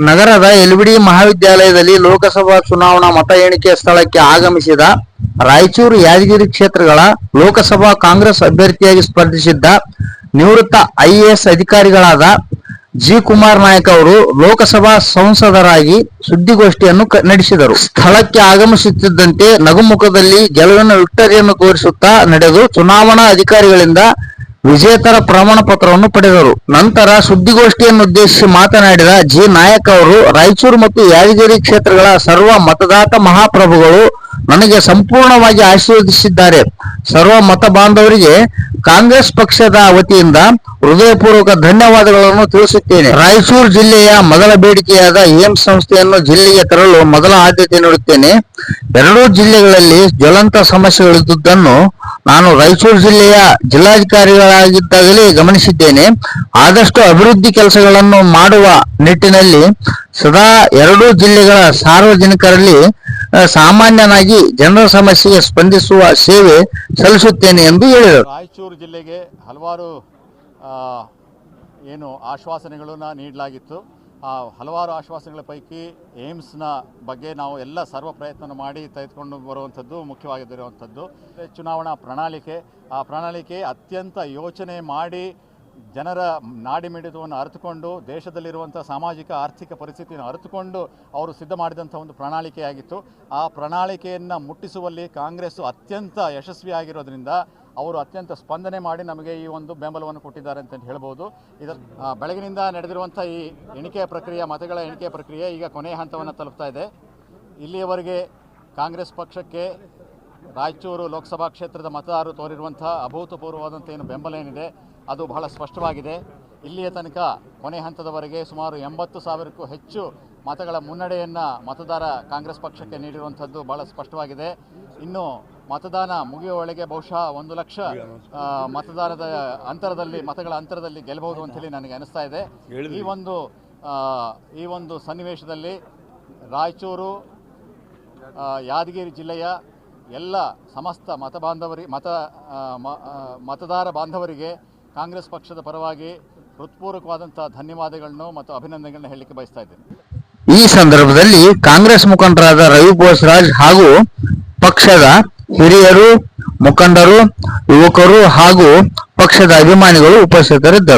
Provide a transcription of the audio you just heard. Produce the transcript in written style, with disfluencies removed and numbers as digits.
ನಗರದ ಎಲ್ಬಿಡಿ ಮಹಾವಿದ್ಯಾಲಯದಲ್ಲಿ ಲೋಕಸಭಾ ಚುನಾವಣಾ ಮತ ಎಣಿಕೆ ಸ್ಥಳಕ್ಕೆ ಆಗಮಿಸಿದ ರಾಯಚೂರು ಯಾದಗಿರಿ ಕ್ಷೇತ್ರಗಳ ಲೋಕಸಭಾ ಕಾಂಗ್ರೆಸ್ ಅಭ್ಯರ್ಥಿಯಾಗಿ ಸ್ಪರ್ಧಿಸಿದ್ದ ನಿವೃತ್ತ ಐಎಎಸ್ ಅಧಿಕಾರಿಗಳಾದ ಜಿ ಕುಮಾರ್ ನಾಯಕ್ ಅವರು ಲೋಕಸಭಾ ಸಂಸದರಾಗಿ ಸುದ್ದಿಗೋಷ್ಠಿಯನ್ನು ನಡೆಸಿದರು. ಸ್ಥಳಕ್ಕೆ ಆಗಮಿಸುತ್ತಿದ್ದಂತೆ ನಗುಮುಖದಲ್ಲಿ ಗೆಲುವಿನ ವಿಕ್ಟರಿಯನ್ನು ತೋರಿಸುತ್ತಾ ನಡೆದು ಚುನಾವಣಾ ಅಧಿಕಾರಿಗಳಿಂದ ವಿಜೇತರ ಪ್ರಮಾಣ ಪತ್ರವನ್ನು ಪಡೆದರು. ನಂತರ ಸುದ್ದಿಗೋಷ್ಠಿಯನ್ನುದ್ದೇಶಿಸಿ ಮಾತನಾಡಿದ ಜಿ ನಾಯಕ್ ಅವರು, ರಾಯಚೂರು ಮತ್ತು ಯಾದಗಿರಿ ಕ್ಷೇತ್ರಗಳ ಸರ್ವ ಮತದಾತ ಮಹಾಪ್ರಭುಗಳು ನನಗೆ ಸಂಪೂರ್ಣವಾಗಿ ಆಶೀರ್ವದಿಸಿದ್ದಾರೆ. ಸರ್ವ ಮತ ಬಾಂಧವರಿಗೆ ಕಾಂಗ್ರೆಸ್ ಪಕ್ಷದ ವತಿಯಿಂದ ಹೃದಯಪೂರ್ವಕ ಧನ್ಯವಾದಗಳನ್ನು ತಿಳಿಸುತ್ತೇನೆ. ರಾಯಚೂರು ಜಿಲ್ಲೆಯ ಮೊದಲ ಬೇಡಿಕೆಯಾದ ಏಮ್ಸ್ ಸಂಸ್ಥೆಯನ್ನು ಜಿಲ್ಲೆಗೆ ತರಲು ಮೊದಲ ಆದ್ಯತೆ ನೀಡುತ್ತೇನೆ. ಎರಡೂ ಜಿಲ್ಲೆಗಳಲ್ಲಿ ಜ್ವಲಂತ ಸಮಸ್ಯೆಗಳಿದ್ದುದನ್ನು ನಾನು ರಾಯಚೂರು ಜಿಲ್ಲೆಯ ಜಿಲ್ಲಾಧಿಕಾರಿಗಳಾಗಿದ್ದಾಗಲೇ ಗಮನಿಸಿದ್ದೇನೆ. ಆದಷ್ಟು ಅಭಿವೃದ್ಧಿ ಕೆಲಸಗಳನ್ನು ಮಾಡುವ ನಿಟ್ಟಿನಲ್ಲಿ ಸದಾ ಎರಡೂ ಜಿಲ್ಲೆಗಳ ಸಾರ್ವಜನಿಕರಲ್ಲಿ ಸಾಮಾನ್ಯನಾಗಿ ಜನರ ಸಮಸ್ಯೆಗೆ ಸ್ಪಂದಿಸುವ ಸೇವೆ ಸಲ್ಲಿಸುತ್ತೇನೆ ಎಂದು ಹೇಳಿದರು. ರಾಯಚೂರು ಜಿಲ್ಲೆಗೆ ಹಲವಾರು ಆಶ್ವಾಸನೆಗಳನ್ನು ನೀಡಲಾಗಿತ್ತು. ಹಲವಾರು ಆಶ್ವಾಸನೆಗಳ ಪೈಕಿ ಏಮ್ಸ್ನ ಬಗ್ಗೆ ನಾವು ಎಲ್ಲ ಸರ್ವ ಪ್ರಯತ್ನ ಮಾಡಿ ತೆಗೆದುಕೊಂಡು ಬರುವಂಥದ್ದು ಮುಖ್ಯವಾಗಿರುವಂಥದ್ದು. ಚುನಾವಣಾ ಪ್ರಣಾಳಿಕೆ, ಆ ಪ್ರಣಾಳಿಕೆ ಅತ್ಯಂತ ಯೋಚನೆ ಮಾಡಿ ಜನರ ನಾಡಿಮಿಡಿತವನ್ನು ಅರಿತುಕೊಂಡು ದೇಶದಲ್ಲಿರುವಂಥ ಸಾಮಾಜಿಕ ಆರ್ಥಿಕ ಪರಿಸ್ಥಿತಿಯನ್ನು ಅರಿತುಕೊಂಡು ಅವರು ಸಿದ್ಧ ಮಾಡಿದಂಥ ಒಂದು ಪ್ರಣಾಳಿಕೆಯಾಗಿತ್ತು. ಆ ಪ್ರಣಾಳಿಕೆಯನ್ನು ಮುಟ್ಟಿಸುವಲ್ಲಿ ಕಾಂಗ್ರೆಸ್ಸು ಅತ್ಯಂತ ಯಶಸ್ವಿಯಾಗಿರೋದ್ರಿಂದ ಅವರು ಅತ್ಯಂತ ಸ್ಪಂದನೆ ಮಾಡಿ ನಮಗೆ ಈ ಒಂದು ಬೆಂಬಲವನ್ನು ಕೊಟ್ಟಿದ್ದಾರೆ ಅಂತ ಹೇಳ್ಬೋದು. ಬೆಳಗಿನಿಂದ ನಡೆದಿರುವಂಥ ಈ ಎಣಿಕೆಯ ಪ್ರಕ್ರಿಯೆ, ಮತಗಳ ಎಣಿಕೆ ಪ್ರಕ್ರಿಯೆ ಈಗ ಕೊನೆಯ ಹಂತವನ್ನು ತಲುಪ್ತಾ ಇದೆ. ಇಲ್ಲಿಯವರೆಗೆ ಕಾಂಗ್ರೆಸ್ ಪಕ್ಷಕ್ಕೆ ರಾಯಚೂರು ಲೋಕಸಭಾ ಕ್ಷೇತ್ರದ ಮತದಾರರು ತೋರಿರುವಂಥ ಅಭೂತಪೂರ್ವವಾದಂಥ ಏನು ಬೆಂಬಲ ಏನಿದೆ ಅದು ಬಹಳ ಸ್ಪಷ್ಟವಾಗಿದೆ. ಇಲ್ಲಿಯ ತನಕ ಕೊನೆ ಹಂತದವರೆಗೆ ಸುಮಾರು 80,000ಕ್ಕೂ ಹೆಚ್ಚು ಮತಗಳ ಮುನ್ನಡೆಯನ್ನು ಮತದಾರ ಕಾಂಗ್ರೆಸ್ ಪಕ್ಷಕ್ಕೆ ನೀಡಿರುವಂಥದ್ದು ಬಹಳ ಸ್ಪಷ್ಟವಾಗಿದೆ. ಇನ್ನು ಮತದಾನ ಮುಗಿಯುವೊಳಗೆ ಬಹುಶಃ 1 ಲಕ್ಷ ಮತಗಳ ಅಂತರದಲ್ಲಿ ಗೆಲ್ಲಬಹುದು ಅಂತೇಳಿ ನನಗೆ ಅನಿಸ್ತಾ ಇದೆ. ಈ ಒಂದು ಸನ್ನಿವೇಶದಲ್ಲಿ ರಾಯಚೂರು ಯಾದಗಿರಿ ಜಿಲ್ಲೆಯ ಎಲ್ಲ ಸಮಸ್ತ ಮತದಾರ ಬಾಂಧವರಿಗೆ ಕಾಂಗ್ರೆಸ್ ಪಕ್ಷದ ಪರವಾಗಿ ಹೃತ್ಪೂರ್ವಕವಾದಂಥ ಧನ್ಯವಾದಗಳನ್ನು ಮತ್ತು ಅಭಿನಂದನೆಗಳನ್ನು ಹೇಳಲಿಕ್ಕೆ ಬಯಸ್ತಾ ಇದ್ದೇನೆ. ಈ ಸಂದರ್ಭದಲ್ಲಿ ಕಾಂಗ್ರೆಸ್ ಮುಖಂಡರಾದ ರವಿ ಬೋಸರಾಜ್ ಹಾಗೂ ಪಕ್ಷದ ಹಿರಿಯರು, ಮುಖಂಡರು, ಯುವಕರು ಹಾಗೂ ಪಕ್ಷದ ಅಭಿಮಾನಿಗಳು ಉಪಸ್ಥಿತರಿದ್ದರು.